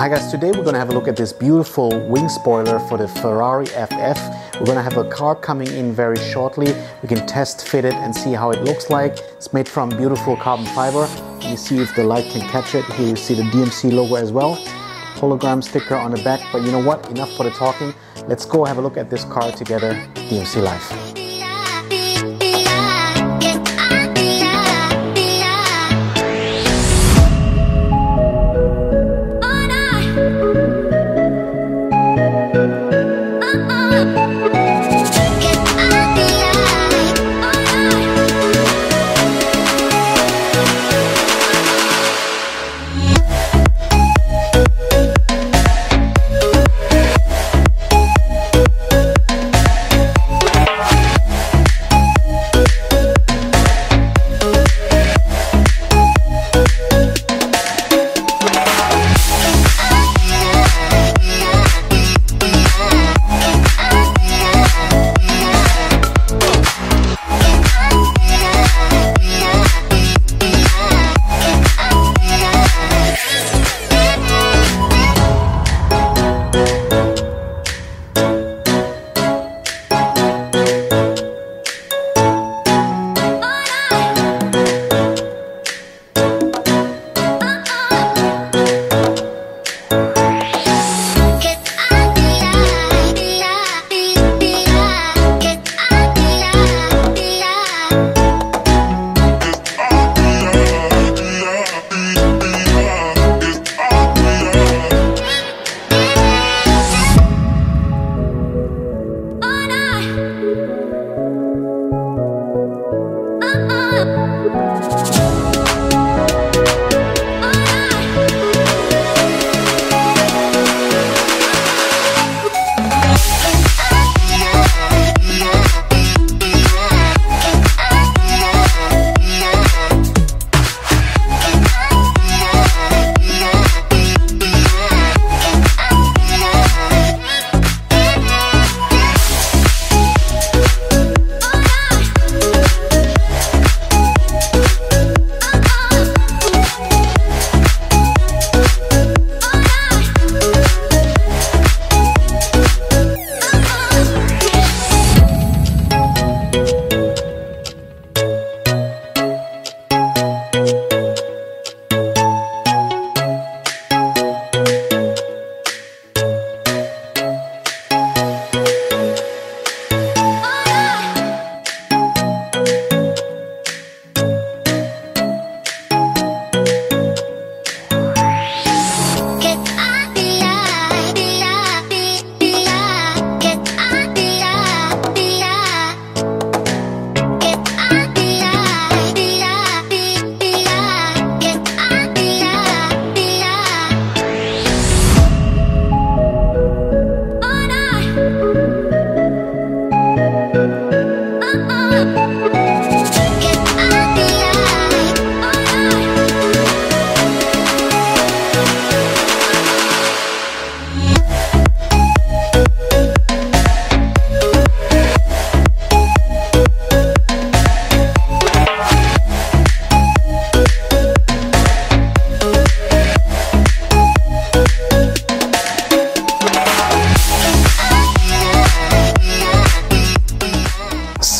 Hi guys, today we're going to have a look at this beautiful wing spoiler for the Ferrari FF. We're going to have a car coming in very shortly. We can test fit it and see how it looks like. It's made from beautiful carbon fiber. Let me see if the light can catch it. Here you see the DMC logo as well. Hologram sticker on the back, but you know what? Enough for the talking. Let's go have a look at this car together. DMC Live.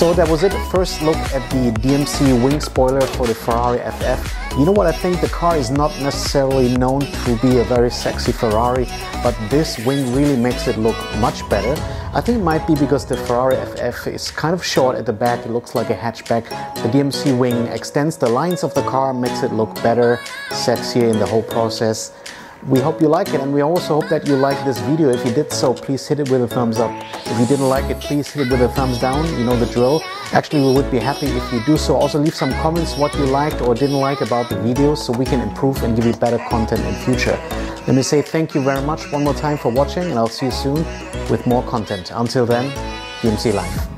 So that was it, first look at the DMC wing spoiler for the Ferrari FF. You know what, I think the car is not necessarily known to be a very sexy Ferrari, but this wing really makes it look much better. I think it might be because the Ferrari FF is kind of short at the back, it looks like a hatchback. The DMC wing extends the lines of the car, makes it look better, sexier in the whole process. We hope you like it, and we also hope that you like this video. If you did so, please hit it with a thumbs up. If you didn't like it, please hit it with a thumbs down. You know the drill. Actually, we would be happy if you do so. Also leave some comments what you liked or didn't like about the videos so we can improve and give you better content in future. Let me say thank you very much one more time for watching, and I'll see you soon with more content. Until then, DMC Live.